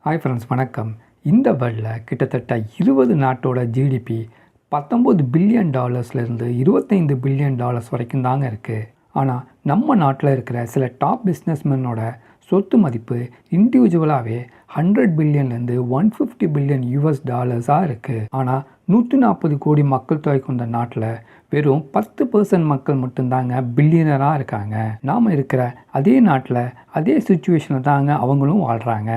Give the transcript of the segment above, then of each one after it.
Hi friends, வணக்கம். இந்த வேர்ல்டில் கிட்டத்தட்ட 20 நாட்டோட ஜிடிபி $19 பில்லியன் இருந்து $25 பில்லியன் வரைக்கும் தாங்க இருக்குது. ஆனால் நம்ம நாட்டில் இருக்கிற சில டாப் பிஸ்னஸ்மேனோட சொத்து மதிப்பு இண்டிவிஜுவலாகவே $100 பில்லியன்லேருந்து $150 பில்லியன் இருக்குது. ஆனால் 140 கோடி மக்கள் தொகை கொண்ட நாட்டில் வெறும் 10% மக்கள் மட்டும்தாங்க பில்லியனராக இருக்காங்க. நாம் இருக்கிற அதே நாட்டில் அதே சுச்சுவேஷனில் தாங்க அவங்களும் வாழ்கிறாங்க.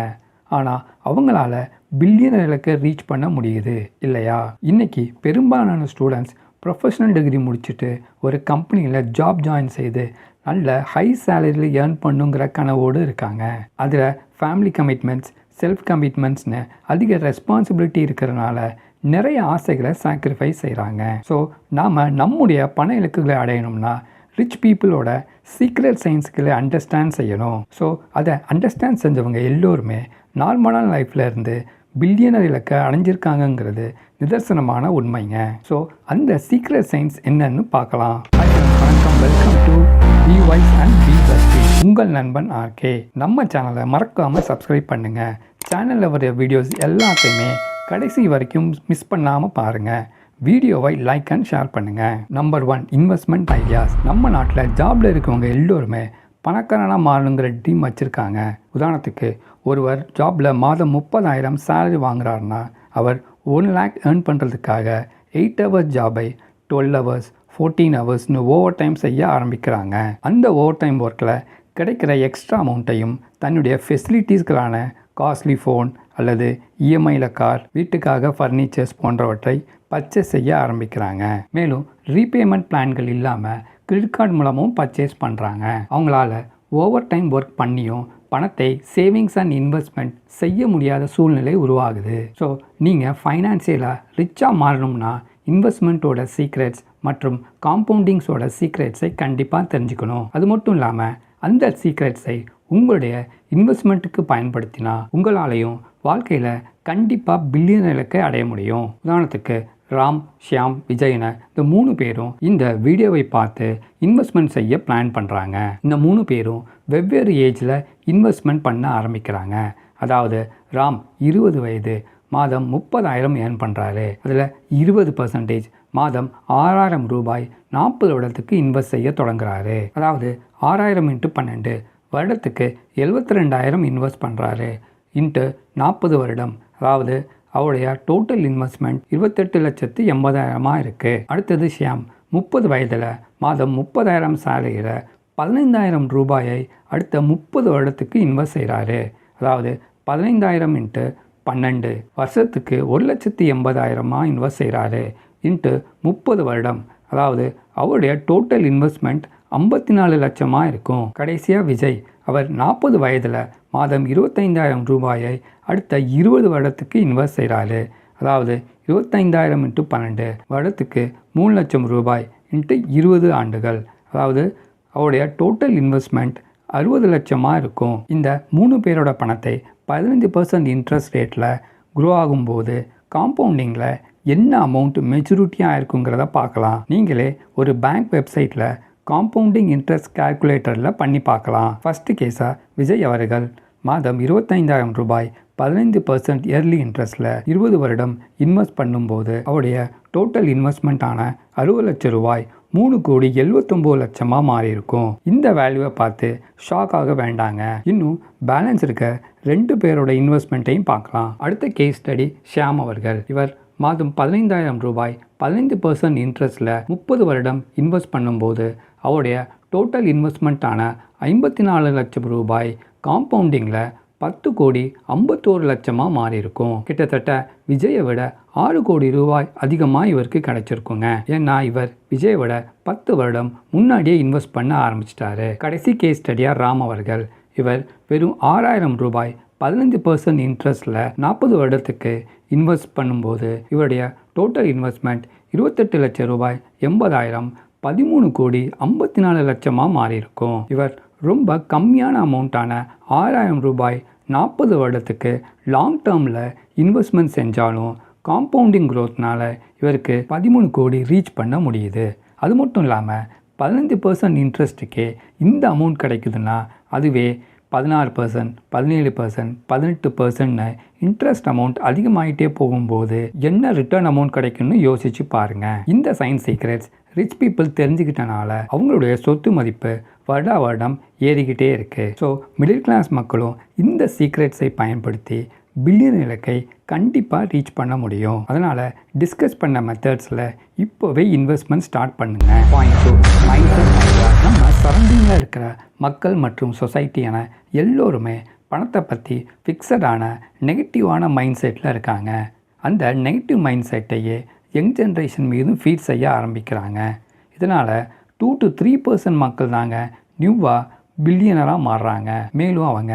ஆனால் அவங்களால பில்லியனர் இலக்கை ரீச் பண்ண முடியுது இல்லையா? இன்றைக்கி பெரும்பாலான ஸ்டூடெண்ட்ஸ் ப்ரொஃபஷனல் டிகிரி முடிச்சுட்டு ஒரு கம்பெனியில் ஜாப் ஜாயின் செய்து நல்ல ஹை சேலரியில் ஏர்ன் பண்ணுங்கிற கனவோடு இருக்காங்க. அதில் ஃபேமிலி கமிட்மெண்ட்ஸ், செல்ஃப் கமிட்மெண்ட்ஸ்னு அதிக ரெஸ்பான்சிபிலிட்டி இருக்கிறனால நிறைய ஆசைகளை சாக்ரிஃபைஸ் செய்கிறாங்க. ஸோ நாம் நம்முடைய பண இலக்குகளை அடையணும்னா ரிச் பீப்புளோட சீக்ரெட் சயின்ஸ்களை அண்டர்ஸ்டாண்ட் செய்யணும். ஸோ அதை அண்டர்ஸ்டாண்ட் செஞ்சவங்க எல்லோருமே நார்மலான லைஃப்பில் இருந்து பில்லியனர் இலக்கை அடைஞ்சிருக்காங்கங்கிறது நிதர்சனமான உண்மைங்க. ஸோ அந்த சீக்ரெட் சயின்ஸ் என்னன்னு பார்க்கலாம். வணக்கம், welcome to B wise and B busty. உங்கள் நண்பன் ஆர்கே. நம்ம சேனலை மறக்காமல் சப்ஸ்கிரைப் பண்ணுங்கள். சேனலில் வர வீடியோஸ் எல்லாத்தையுமே கடைசி வரைக்கும் மிஸ் பண்ணாமல் பாருங்கள். வீடியோவை லைக் அண்ட் ஷேர் பண்ணுங்கள். Number 1, investment ideas. நம்ம நாட்டில் ஜாபில் இருக்கவங்க எல்லோருமே பணக்காரனாக மாறணுங்கிற ட்ரீம் வச்சுருக்காங்க. உதாரணத்துக்கு, ஒருவர் ஜாபில் மாதம் 30,000 சேலரி வாங்குறாருன்னா அவர் 1 lakh ஏர்ன் பண்ணுறதுக்காக 8 ஹவர்ஸ் ஜாபை 12 ஹவர்ஸ் 14 ஹவர்ஸ்னு ஓவர் டைம் செய்ய ஆரம்பிக்கிறாங்க. அந்த ஓவர் டைம் ஒர்க்கில் கிடைக்கிற எக்ஸ்ட்ரா அமௌண்ட்டையும் தன்னுடைய ஃபெசிலிட்டிஸ்களான காஸ்ட்லி ஃபோன் அல்லது இஎம்ஐயில் கார், வீட்டுக்காக ஃபர்னிச்சர்ஸ் போன்றவற்றை பர்ச்சேஸ் செய்ய ஆரம்பிக்கிறாங்க. மேலும் ரீபேமெண்ட் பிளான்கள் இல்லாமல் கிரெடிட் கார்டு மூலமும் பர்ச்சேஸ் பண்ணுறாங்க. அவங்களால ஓவர் டைம் ஒர்க் பண்ணியும் பணத்தை சேவிங்ஸ் அண்ட் இன்வெஸ்ட்மெண்ட் செய்ய முடியாத சூழ்நிலை உருவாகுது. ஸோ நீங்கள் ஃபைனான்சியலாக ரிச்சாக மாறணும்னா இன்வெஸ்ட்மெண்ட்டோட சீக்ரெட்ஸ் மற்றும் காம்பவுண்டிங்ஸோட சீக்ரெட்ஸை கண்டிப்பாக தெரிஞ்சுக்கணும். அது மட்டும் இல்லாமல் அந்த சீக்ரெட்ஸை உங்களுடைய இன்வெஸ்ட்மெண்ட்டுக்கு பயன்படுத்தினா உங்களாலையும் வாழ்க்கையில் கண்டிப்பாக பில்லியன் இலக்கை அடைய முடியும். உதாரணத்துக்கு, ராம், ஷியாம், விஜய்னு இந்த 3 பேரும் இந்த வீடியோவை பார்த்து இன்வெஸ்ட்மெண்ட் செய்ய பிளான் பண்ணுறாங்க. இந்த 3 பேரும் வெவ்வேறு ஏஜில் இன்வெஸ்ட்மெண்ட் பண்ண ஆரம்பிக்கிறாங்க. அதாவது ராம் 20 வயது, மாதம் 30,000 ஏர்ன் பண்ணுறாரு. அதில் 20% மாதம் 6,000 ரூபாய் 40 வருடத்துக்கு இன்வெஸ்ட் செய்ய தொடங்குறாரு. அதாவது 6,000 × 12 வருடத்துக்கு 72,000 இன்வெஸ்ட் பண்ணுறாரு. இன்ட்டு 40 வருடம், அதாவது அவருடைய டோட்டல் இன்வெஸ்ட்மெண்ட் 28,80,000 இருக்குது. அடுத்தது ஷியாம் 30 வயதில் மாதம் 30,000 சேலரியில் 15,000 ரூபாயை அடுத்த 30 வருடத்துக்கு இன்வெஸ்ட் செய்கிறாரு. அதாவது 15,000 × 12 வருஷத்துக்கு 1,80,000 இன்வெஸ்ட் செய்கிறாரு. இன்ட்டு 30 வருடம், அதாவது அவருடைய டோட்டல் இன்வெஸ்ட்மெண்ட் 54 லட்சமாக இருக்கும். கடைசியாக விஜய், அவர் 40 வயதில் மாதம் 25,000 ரூபாயை அடுத்த 20 வருடத்துக்கு இன்வெஸ்ட் செய்கிறாரு. அதாவது 25,000 × 12 வருடத்துக்கு 3 லட்சம் ரூபாய் இன்ட்டு 20 ஆண்டுகள், அதாவது அவருடைய டோட்டல் இன்வெஸ்ட்மெண்ட் 60 லட்சமாக இருக்கும். இந்த 3 பேரோட பணத்தை 15% இன்ட்ரெஸ்ட் ரேட்டில் க்ரோ ஆகும்போது காம்பவுண்டிங்கில் என்ன அமௌண்ட் மெச்சூரிட்டியாக இருக்குங்கிறத பார்க்கலாம். நீங்களே ஒரு பேங்க் வெப்சைட்டில் காம்பவுண்டிங் இன்ட்ரெஸ்ட் கால்குலேட்டரில் பண்ணி பார்க்கலாம். ஃபஸ்ட்டு கேஸாக விஜய் அவர்கள் மாதம் 25,000 ரூபாய் 15% இயர்லி இன்ட்ரெஸ்ட்டில் 20 வருடம் இன்வெஸ்ட் பண்ணும்போது அவருடைய டோட்டல் இன்வெஸ்ட்மெண்ட்டான 60 லட்சம் ரூபாய் 3,79,00,000 மாறி இருக்கும். இந்த வேல்யூவை பார்த்து ஷாக் ஆக வேண்டாங்க. இன்னும் பேலன்ஸ் இருக்க 2 பேரோட இன்வெஸ்ட்மெண்ட்டையும் பார்க்கலாம். அடுத்த கேஸ் ஸ்டடி ஷியாம் அவர்கள். இவர் மாதம் 15,000 ரூபாய் 15% இன்ட்ரெஸ்ட்டில் 30 வருடம் இன்வெஸ்ட் பண்ணும்போது அவருடைய டோட்டல் இன்வெஸ்ட்மெண்ட்டான 54 லட்சம் ரூபாய் காம்பவுண்டிங்கில் 10,51,00,000 மாறி இருக்கும். கிட்டத்தட்ட விஜயை விட 6 கோடி ரூபாய் அதிகமாக இவருக்கு கிடைச்சிருக்குங்க. ஏன்னா இவர் விஜயை விட 10 வருடம் முன்னாடியே இன்வெஸ்ட் பண்ண ஆரம்பிச்சிட்டாரு. கடைசி கேஸ் ஸ்டடியாக ராம் அவர்கள். இவர் வெறும் 6,000 ரூபாய் 15% இன்ட்ரெஸ்ட்டில் 40 வருடத்துக்கு இன்வெஸ்ட் பண்ணும்போது இவருடைய டோட்டல் இன்வெஸ்ட்மெண்ட் 28 லட்சம் ரூபாய் 80,000 13,54,00,000 மாறி இருக்கும். இவர் ரொம்ப கம்மியான அமௌண்ட்டான 6,000 ரூபாய் 40 வருடத்துக்கு லாங் டேர்மில் இன்வெஸ்ட்மெண்ட் செஞ்சாலும் காம்பவுண்டிங் க்ரோத்னால் இவருக்கு 13 கோடி ரீச் பண்ண முடியுது. அது மட்டும் இல்லாமல் 15% இன்ட்ரெஸ்ட்டுக்கே இந்த அமௌண்ட் கிடைக்குதுன்னா அதுவே 16%, 17%, 18%ன்னு இன்ட்ரெஸ்ட் அமௌண்ட் அதிகமாகிட்டே போகும்போது என்ன ரிட்டர்ன் அமௌண்ட் கிடைக்கும்னு யோசிச்சு பாருங்க. இந்த சயின்ஸ் சீக்ரெட்ஸ் ரிச் பீப்புள் தெரிஞ்சுக்கிட்டனால அவங்களுடைய சொத்து மதிப்பு வருடம் ஏறிக்கிட்டே இருக்கு. ஸோ மிடில் கிளாஸ் மக்களும் இந்த சீக்ரெட்ஸை பயன்படுத்தி பில்லியன் இலக்கை கண்டிப்பாக ரீச் பண்ண முடியும். அதனால் டிஸ்கஸ் பண்ண மெத்தட்ஸில் இப்போவே இன்வெஸ்ட்மெண்ட் ஸ்டார்ட் பண்ணுங்க. Point 2, mind set idea. நம்ம சரௌண்டிங்கில் இருக்கிற மக்கள் மற்றும் சொசைட்டியான எல்லோருமே பணத்தை பற்றி ஃபிக்ஸடான நெகட்டிவான மைண்ட் செட்டில் இருக்காங்க. அந்த நெகட்டிவ் மைண்ட் செட்டையே யங் ஜென்ரேஷன் மீதும் ஃபீட் செய்ய ஆரம்பிக்கிறாங்க. இதனால் 2 to 3% மக்கள் தாங்க நியூவாக பில்லியனராக மாறுறாங்க. மேலும் அவங்க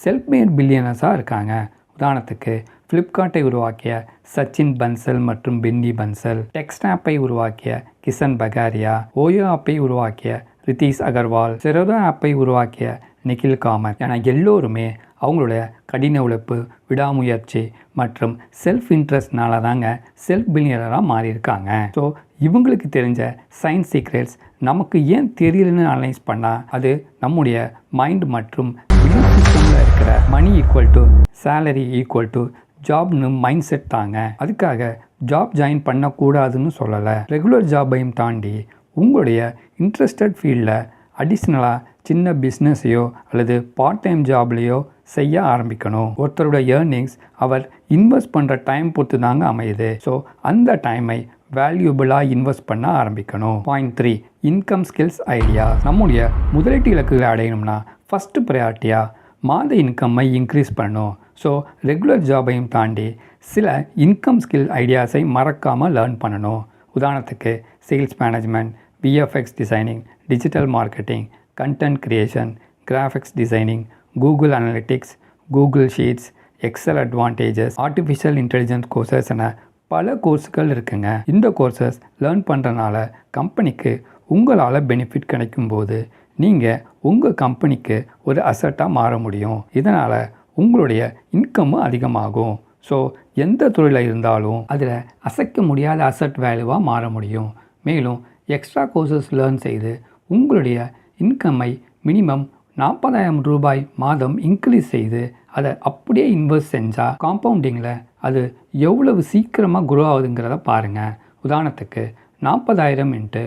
செல்ஃப் மேட் பில்லியனர்ஸாக இருக்காங்க. உதாரணத்துக்கு ஃப்ளிப்கார்ட்டை உருவாக்கிய சச்சின் பன்சல் மற்றும் பென்னி பன்சல், டெக்ஸ்ட் ஆப்பை உருவாக்கிய கிஷன் பகாரியா, ஓயோ ஆப்பை உருவாக்கிய ரிதீஷ் அகர்வால், செரோதா ஆப்பை உருவாக்கிய நிகில் காமத் என எல்லோருமே அவங்களுடைய கடின உழைப்பு, விடாமுயற்சி மற்றும் செல்ஃப் இன்ட்ரெஸ்ட்னால தாங்க செல்ஃப் பில்லியனராக மாறியிருக்காங்க. ஸோ இவங்களுக்கு தெரிஞ்ச சயின்ஸ் சீக்ரெட்ஸ் நமக்கு ஏன் தெரியலன்னு அனலைஸ் பண்ணால் அது நம்முடைய மைண்ட் மற்றும் சிஸ்டமில் இருக்கிற money equal to salary equal to ஜாப்னு மைண்ட் செட் தாங்க. அதுக்காக ஜாப் ஜாயின் பண்ணக்கூடாதுன்னு சொல்லலை. ரெகுலர் ஜாபையும் தாண்டி உங்களுடைய இன்ட்ரெஸ்டட் ஃபீல்டில் அடிஷ்னலாக சின்ன பிஸ்னஸையோ அல்லது பார்ட் டைம் ஜாப்லேயோ செய்ய ஆரம்பிக்கணும். ஒருத்தரோட ஏர்னிங்ஸ் அவர் இன்வெஸ்ட் பண்ணுற டைம் பொறுத்து தாங்க அமையுது. ஸோ அந்த டைமை வேல்யூபிளாக இன்வெஸ்ட் பண்ண ஆரம்பிக்கணும். Point 3, income skills idea. நம்முடைய முதலீட்டு இலக்குகளை அடையணும்னா ஃபஸ்ட்டு ப்ரையாரிட்டியாக மாத இன்கம்மை இன்க்ரீஸ் பண்ணணும். ஸோ ரெகுலர் ஜாபையும் தாண்டி சில இன்கம் ஸ்கில் ஐடியாஸை மறக்காமல் லேர்ன் பண்ணணும். உதாரணத்துக்கு sales management, VFX designing, digital marketing, content creation, graphics designing, Google analytics, Google sheets, excel advantages, artificial intelligence courses என பல கோர்ஸுகள் இருக்குங்க. இந்த கோர்சஸ் லேர்ன் பண்ணுறனால கம்பெனிக்கு உங்களால் பெனிஃபிட் கிடைக்கும்போது நீங்கள் உங்கள் கம்பெனிக்கு ஒரு அசட்டாக மாற முடியும். இதனால் உங்களுடைய இன்கம்மும் அதிகமாகும். ஸோ எந்த தொழிலில் இருந்தாலும் அதில் அசைக்க முடியாத அசட் வேல்யூவாக மாற முடியும். மேலும் எக்ஸ்ட்ரா கோர்சஸ் லேர்ன் செய்து உங்களுடைய இன்கம்மை மினிமம் 40,000 ரூபாய் மாதம் இன்க்ரீஸ் செய்து அதை அப்படியே இன்வெஸ்ட் செஞ்சால் காம்பவுண்டிங்கில் அது எவ்வளவு சீக்கிரமாக குரோ ஆகுதுங்கிறத பாருங்கள். உதாரணத்துக்கு 40,000 ×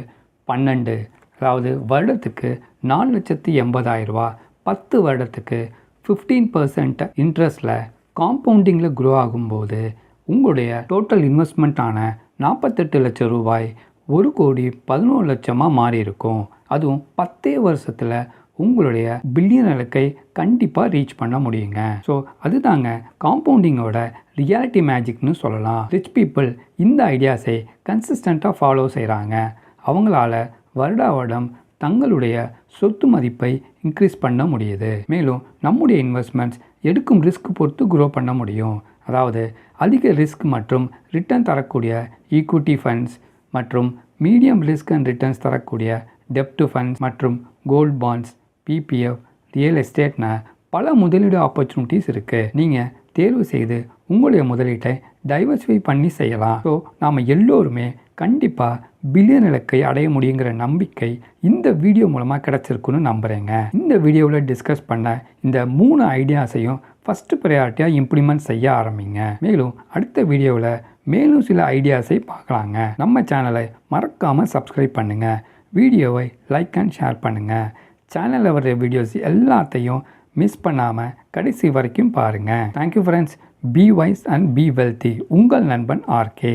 12, அதாவது வருடத்துக்கு 4,80,000 ரூபா, 10 வருடத்துக்கு 15% இன்ட்ரெஸ்ட்டில் காம்பவுண்டிங்கில் குரோ ஆகும்போது உங்களுடைய டோட்டல் இன்வெஸ்ட்மெண்ட்டான 48 லட்சம் ரூபாய் 1,11,00,000 மாறி இருக்கும். அதுவும் 10 வருஷத்தில் உங்களுடைய பில்லியன் இலக்கை கண்டிப்பாக ரீச் பண்ண முடியுங்க. ஸோ அதுதாங்க காம்பவுண்டிங்கோட ரியாலிட்டி மேஜிக்னு சொல்லலாம். ரிச் பீப்புள் இந்த ஐடியாஸை கன்சிஸ்டண்ட்டாக ஃபாலோ செய்கிறாங்க. அவங்களால வருடம் தங்களுடைய சொத்து மதிப்பை இன்க்ரீஸ் பண்ண முடியுது. மேலும் நம்முடைய இன்வெஸ்ட்மெண்ட்ஸ் எடுக்கும் ரிஸ்க் பொறுத்து க்ரோ பண்ண முடியும். அதாவது அதிக ரிஸ்க் மற்றும் ரிட்டர்ன் தரக்கூடிய ஈக்விட்டி ஃபண்ட்ஸ் மற்றும் மீடியம் ரிஸ்க் அண்ட் ரிட்டர்ன்ஸ் தரக்கூடிய டெப்ட் ஃபண்ட்ஸ் மற்றும் கோல்ட் பாண்ட்ஸ், பிபிஎஃப், ரியல் எஸ்டேட்னு பல முதலீடு ஆப்பர்ச்சுனிட்டிஸ் இருக்குது. நீங்கள் தேர்வு செய்து உங்களுடைய முதலீட்டை டைவர்சிஃபை பண்ணி செய்யலாம். ஸோ நாம் எல்லோருமே கண்டிப்பாக பில்லியன் இலக்கை அடைய முடியுங்கிற நம்பிக்கை இந்த வீடியோ மூலமாக கிடச்சிருக்குன்னு நம்புகிறேங்க. இந்த வீடியோவில் டிஸ்கஸ் பண்ண இந்த 3 ஐடியாஸையும் ஃபஸ்ட்டு ப்ரையாரிட்டியாக இம்ப்ளிமெண்ட் செய்ய ஆரம்பிங்க. மேலும் அடுத்த வீடியோவில் மேலும் சில ஐடியாஸை பார்க்கலாங்க. நம்ம சேனலை மறக்காமல் சப்ஸ்கிரைப் பண்ணுங்கள். வீடியோவை லைக் அண்ட் ஷேர் பண்ணுங்கள். சேனலில் வர்ற வீடியோஸ் எல்லாத்தையும் மிஸ் பண்ணாமல் கடைசி வரைக்கும் பாருங்கள். Thank you friends. Be wise and be wealthy. உங்கள் நண்பன் ஆர்கே.